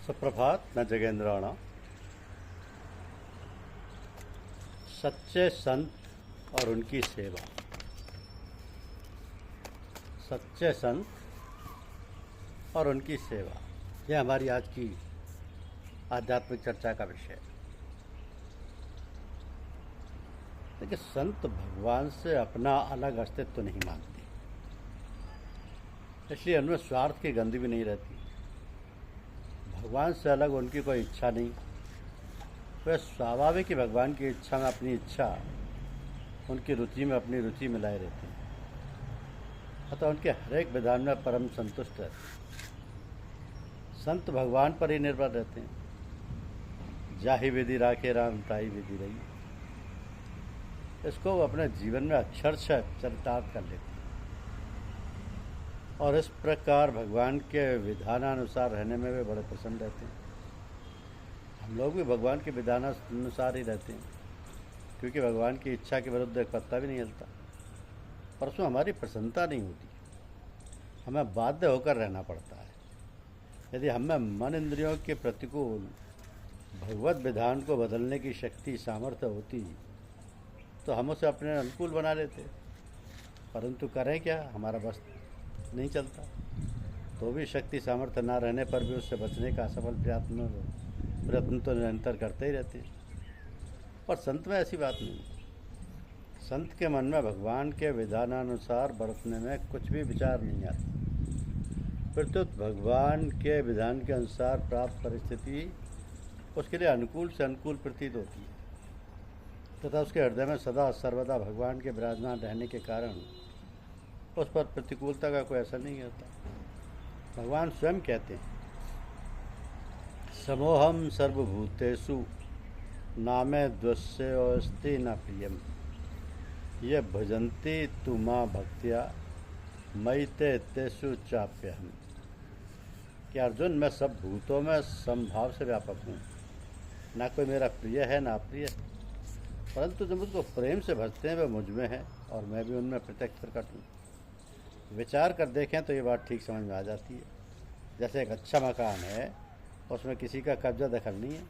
सुप्रभात। मैं जगेंद्र राणा। सच्चे संत और उनकी सेवा। सच्चे संत और उनकी सेवा, यह हमारी आज की आध्यात्मिक चर्चा का विषय है। देखिए, संत भगवान से अपना अलग अस्तित्व नहीं मानते, इसलिए उनमें स्वार्थ की गंध भी नहीं रहती। भगवान से अलग उनकी कोई इच्छा नहीं। वह स्वाभाविक ही भगवान की इच्छा में अपनी इच्छा, उनकी रुचि में अपनी रुचि मिलाए रहते हैं। अतः उनके हर एक विधान में परम संतुष्ट रहते हैं। संत भगवान पर ही निर्भर रहते हैं। जाहि विधि राखे राम ताई विधि रही, इसको वो अपने जीवन में अक्षरशः चरितार्थ कर लेते हैं और इस प्रकार भगवान के विधानानुसार रहने में वे बड़े प्रसन्न रहते हैं। हम लोग भी भगवान के विधानानुसार ही रहते हैं, क्योंकि भगवान की इच्छा के विरुद्ध एक पत्ता भी नहीं हिलता। परसों हमारी प्रसन्नता नहीं होती, हमें बाध्य होकर रहना पड़ता है। यदि हमें मन इंद्रियों के प्रतिकूल भगवत विधान को बदलने की शक्ति सामर्थ्य होती तो हम उसे अपने अनुकूल बना लेते, परंतु करें क्या, हमारा बस नहीं चलता। तो भी शक्ति सामर्थ्य ना रहने पर भी उससे बचने का असफल प्रयत्न तो निरंतर करते ही रहते हैं। पर संत में ऐसी बात नहीं। संत के मन में भगवान के विधानानुसार बरतने में कुछ भी विचार नहीं आता। फिर तो भगवान के विधान के अनुसार प्राप्त परिस्थिति उसके लिए अनुकूल से अनुकूल प्रतीत होती है तथा उसके हृदय में सदा सर्वदा भगवान के विराजमान रहने के कारण उस पर प्रतिकूलता का कोई असर नहीं होता। भगवान स्वयं कहते हैं, समोहम सर्वभूतेषु नामे द्वस्योऽस्ति न प्रियम ये भजन्ति तु मां भक्त्या मयि ते तेषु चाप्यहम्। कि अर्जुन, मैं सब भूतों में समभाव से व्यापक हूँ, ना कोई मेरा प्रिय है ना अप्रिय, परंतु जो मुझको प्रेम से भजते हैं वे मुझ में है और मैं भी उनमें प्रत्यक्ष प्रकट हूँ। विचार कर देखें तो ये बात ठीक समझ में आ जाती है। जैसे एक अच्छा मकान है, उसमें किसी का कब्जा दखल नहीं है,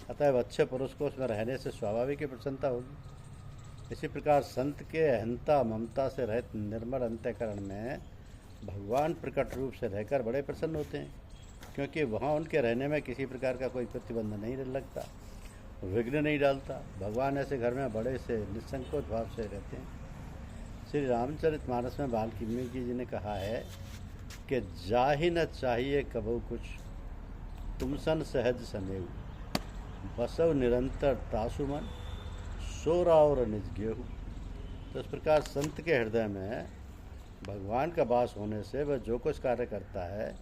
अतएव अच्छे पुरुष को उसमें रहने से स्वाभाविक ही प्रसन्नता होगी। इसी प्रकार संत के अहंता ममता से रहित निर्मल अंतःकरण में भगवान प्रकट रूप से रहकर बड़े प्रसन्न होते हैं, क्योंकि वहाँ उनके रहने में किसी प्रकार का कोई प्रतिबंध नहीं लगता, विघ्न नहीं डालता। भगवान ऐसे घर में बड़े से निसंकोच भाव से रहते हैं। श्री रामचरितमानस में वाल्मीकि जी ने कहा है कि जाहि न चाहिए कबहु कुछ, तुम सन सहज सनेऊ, बसव निरंतर तासु मन, सो राउर निज गेहूँ। तो इस प्रकार संत के हृदय में भगवान का वास होने से वह जो कुछ कार्य करता है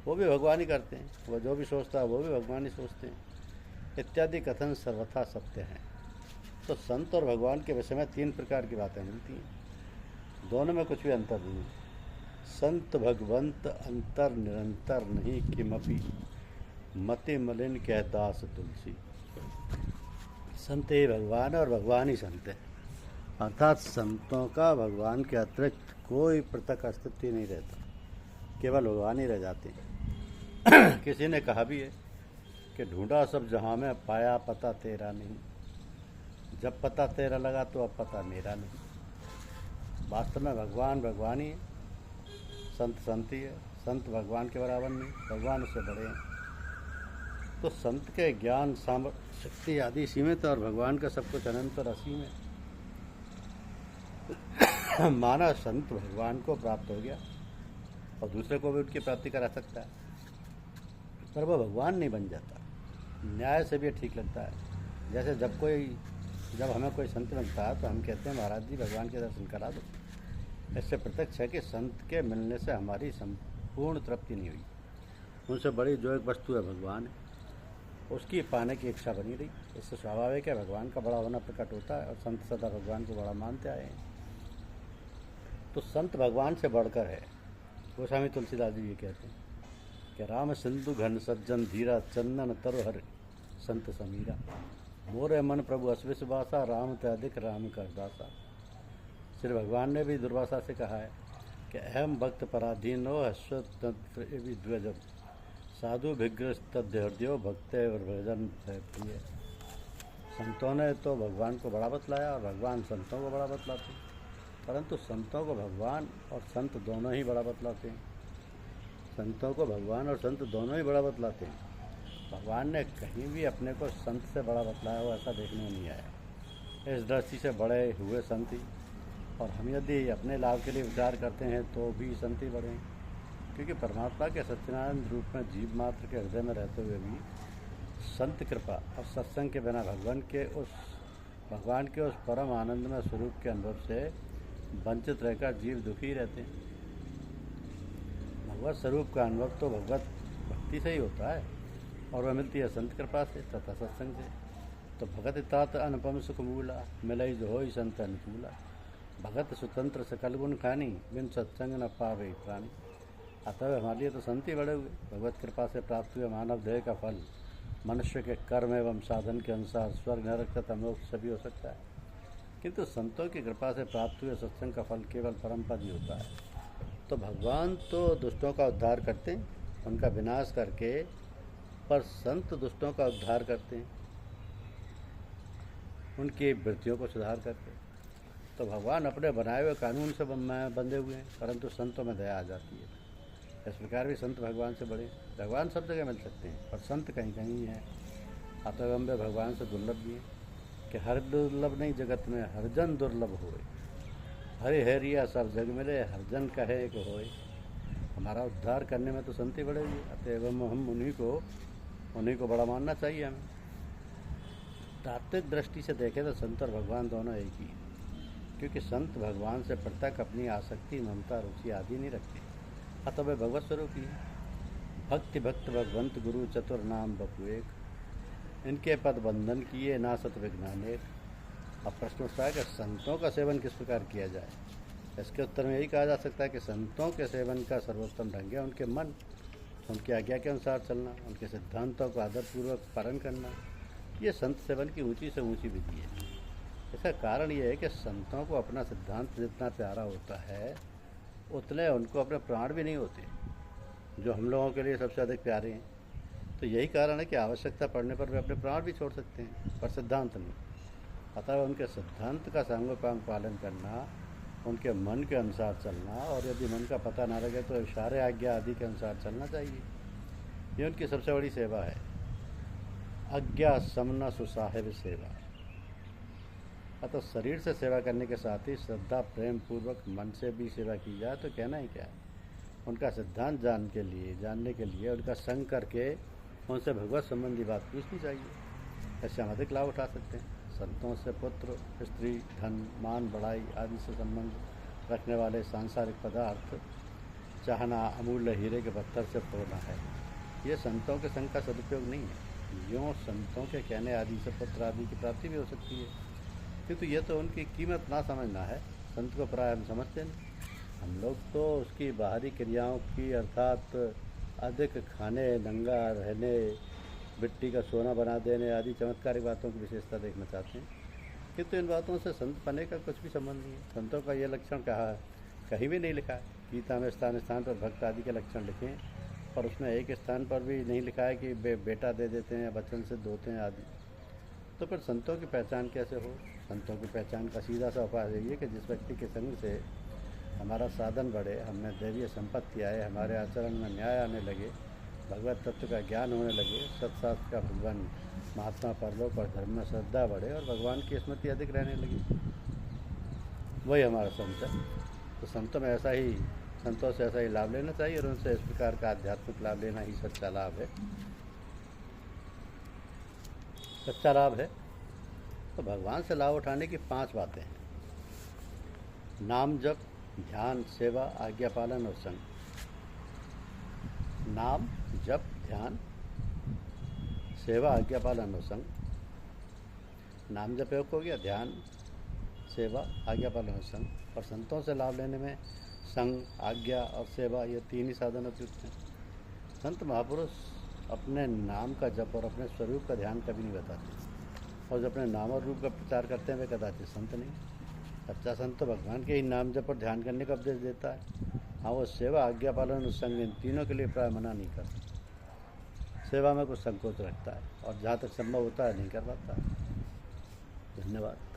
वो भी भगवान ही करते हैं, वह जो भी सोचता है वो भी भगवान ही सोचते हैं, इत्यादि कथन सर्वथा सत्य हैं। तो संत और भगवान के विषय में तीन प्रकार की बातें मिलती हैं, दोनों में कुछ भी अंतर नहीं। संत भगवंत अंतर निरंतर नहीं किमपि, मति मलिन कह दास तुलसी। संत ही भगवान और भगवान ही संत है, अर्थात संतों का भगवान के अतिरिक्त कोई पृथक अस्तित्व नहीं रहता, केवल भगवान ही रह जाते हैं। किसी ने कहा भी है कि ढूंढा सब जहाँ में, पाया पता तेरा नहीं। जब पता तेरा लगा तो अब पता मेरा नहीं। वास्तव में भगवान भगवान ही है, संत संत ही है। संत भगवान के बराबर नहीं, भगवान उससे बड़े हैं। तो संत के ज्ञान सामर्थ्य शक्ति आदि सीमित और भगवान का सब कुछ अनंत और असीम है। माना संत भगवान को प्राप्त हो गया और दूसरे को भी उनकी प्राप्ति करा सकता है, पर वह भगवान नहीं बन जाता। न्याय से भी ठीक लगता है। जैसे जब हमें कोई संत मिलता है तो हम कहते हैं, महाराज जी भगवान के दर्शन करा दो। इससे प्रत्यक्ष है कि संत के मिलने से हमारी संपूर्ण तृप्ति नहीं हुई। उनसे बड़ी जो एक वस्तु है भगवान है, उसकी पाने की इच्छा बनी रही। इससे स्वाभाविक है भगवान का बड़ा होना प्रकट होता है और संत सदा भगवान को बड़ा मानते आए हैं। तो संत भगवान से बढ़कर है। गोस्वामी तुलसीदास जी ये कहते हैं कि राम सिंधु घन सज्जन धीरा, चंदन तरुहर संत समीरा, मोरे मन प्रभु अस्विश्वासा, राम ते अधिक राम करदासा। श्री भगवान ने भी दुर्वासा से कहा है कि अहम भक्त पराधीनो अश्वत्थ साधु भिग्रस्तद्यो भक्ते और भजन प्रिय। संतों ने तो भगवान को बड़ा बतलाया और भगवान संतों को बड़ा बतलाते हैं, परंतु संतों को भगवान और संत दोनों ही बड़ा बतलाते हैं। संतों को भगवान और संत दोनों ही बड़ा बतलाते हैं। भगवान ने कहीं भी अपने को संत से बड़ा बतलाया हो ऐसा देखने में नहीं आया। इस दृष्टि से बड़े हुए संत ही, और हम यदि अपने लाभ के लिए विचार करते हैं तो भी संत ही बड़े हैं, क्योंकि परमात्मा के सच्चिदानंद रूप में जीव मात्र के हृदय में रहते हुए भी संत कृपा और सत्संग के बिना भगवान के उस परम आनंदमय स्वरूप के अनुभव से वंचित रहकर जीव दुखी रहते हैं। भगवत स्वरूप का अनुभव तो भगवत भक्ति से ही होता है, और वह मिलती है संत कृपा से तथा सत्संग से। तो भगत तात अनुपम सुख मूला, मिलई जो होई संत अनुकूला। भगत स्वतंत्र सकल गुण खानी, बिन सत्संग न पावे प्राणी। अतः हमारे लिए तो संत ही बड़े हुए। भगवत कृपा से प्राप्त हुए मानव देह का फल मनुष्य के कर्म एवं साधन के अनुसार स्वर्ग नरक तथा मोक्ष सभी हो सकता है, किंतु संतों की कृपा से प्राप्त हुए सत्संग का फल केवल परम पद ही होता है। तो भगवान तो दुष्टों का उद्धार करते हैं, उनका विनाश करके, पर संत दुष्टों का उद्धार करते हैं, उनकी वृत्तियों को सुधार करके। तो भगवान अपने बनाए हुए कानून से बंधे हुए हैं, परंतु संतों में दया आ जाती है। इस प्रकार भी संत भगवान से बड़े। भगवान सब जगह मिल सकते हैं, पर संत कहीं कहीं हैं। अतः वे भगवान से दुर्लभ भी हैं कि हर दुर्लभ नहीं जगत में हर जन दुर्लभ होए। हरे हरिया सब जग मिले, हर जन कहे कि होए। हमारा उद्धार करने में तो संत ही बड़े हुए, अतएव हम उन्हीं को बड़ा मानना चाहिए हमें। तात्विक दृष्टि से देखें तो संत और भगवान दोनों एक ही, क्योंकि संत भगवान से पृथक अपनी आसक्ति, ममता, रुचि आदि नहीं रखते, अतः वे भगवत स्वरूप ही है। भक्ति भक्त भगवंत गुरु चतुर नाम बपु एक, इनके पद बंधन किए ना सत विज्ञान एक। अब प्रश्न उठता है कि संतों का सेवन किस प्रकार किया जाए। इसके उत्तर में यही कहा जा सकता है कि संतों के सेवन का सर्वोत्तम ढंग है उनके मन, उनकी आज्ञा के अनुसार चलना, उनके सिद्धांतों को आदरपूर्वक पालन करना। ये संत सेवन की ऊंची से ऊंची विधि है। इसका कारण ये है कि संतों को अपना सिद्धांत जितना प्यारा होता है उतने उनको अपने प्राण भी नहीं होते, जो हम लोगों के लिए सबसे अधिक प्यारे हैं। तो यही कारण है कि आवश्यकता पड़ने पर वे अपने प्राण भी छोड़ सकते हैं, पर सिद्धांत नहीं। अतः उनके सिद्धांत का सांगोपांग पालन करना, उनके मन के अनुसार चलना, और यदि मन का पता ना लगे तो इशारे आज्ञा आदि के अनुसार चलना चाहिए। ये उनकी सबसे बड़ी सेवा है। आज्ञा समना सुसाहिब सेवा। अतः शरीर से सेवा करने के साथ ही श्रद्धा प्रेम पूर्वक मन से भी सेवा की जाए तो कहना ही क्या है। उनका सिद्धांत जानने के लिए उनका संग करके उनसे भगवत संबंधी बात पूछनी चाहिए। ऐसे हम अधिक लाभ उठा सकते हैं। संतों से पुत्र, स्त्री, धन, मान, बढ़ाई आदि से संबंध रखने वाले सांसारिक पदार्थ चाहना अमूल्य हीरे के पत्थर से तोड़ना है। ये संतों के संग का सदुपयोग नहीं है। यूँ संतों के कहने आदि से पुत्र आदि की प्राप्ति भी हो सकती है, किंतु ये तो उनकी कीमत ना समझना है। संत को प्राय हम समझते नहीं। हम लोग तो उसकी बाहरी क्रियाओं की, अर्थात अधिक खाने, नंगा रहने, मिट्टी का सोना बना देने आदि चमत्कारिक बातों की विशेषता देखना चाहते हैं, किंतु इन बातों से संत बने का कुछ भी संबंध नहीं है। संतों का ये लक्षण कहीं भी नहीं लिखा है। गीता में स्थान स्थान पर भक्त आदि के लक्षण लिखे हैं, पर उसमें एक स्थान पर भी नहीं लिखा है कि बेटा दे देते हैं या बचन से धोते हैं आदि। तो फिर संतों की पहचान कैसे हो। संतों की पहचान का सीधा सा उपाय यही है कि जिस व्यक्ति के संग से हमारा साधन बढ़े, हमें दैवीय संपत्ति आए, हमारे आचरण में न्याय आने लगे, भगवत तत्व का ज्ञान होने लगे, सत्शास्त्र का भगवान महात्मा परलोक और धर्म में श्रद्धा बढ़े और भगवान की स्मृति अधिक रहने लगी, वही हमारा संत है। तो संतों से ऐसा ही लाभ लेना चाहिए, और उनसे इस प्रकार का आध्यात्मिक लाभ लेना ही सच्चा लाभ है। सच्चा लाभ है। तो भगवान से लाभ उठाने की 5 बातें हैं। नाम जप, ध्यान, सेवा, आज्ञा पालन और संग। नाम जप, ध्यान, सेवा, आज्ञा पालन और संग। नाम जप योग हो गया, ध्यान, सेवा, आज्ञा पालन और संग। और संतों से लाभ लेने में संग, आज्ञा और सेवा, ये 3 ही साधन उपयुक्त हैं। संत महापुरुष अपने नाम का जप और अपने स्वरूप का ध्यान कभी नहीं बताते, और जो अपने नाम और रूप का प्रचार करते हैं वे कदाचित संत नहीं। सच्चा संत तो भगवान के ही नाम जप और ध्यान करने का उपदेश देता है। हाँ, वो सेवा, आज्ञा पालन और संग, इन तीनों के लिए प्राय मना नहीं करता। सेवा में कुछ संकोच रखता है और जहाँ तक संभव होता है नहीं कर पाता। धन्यवाद।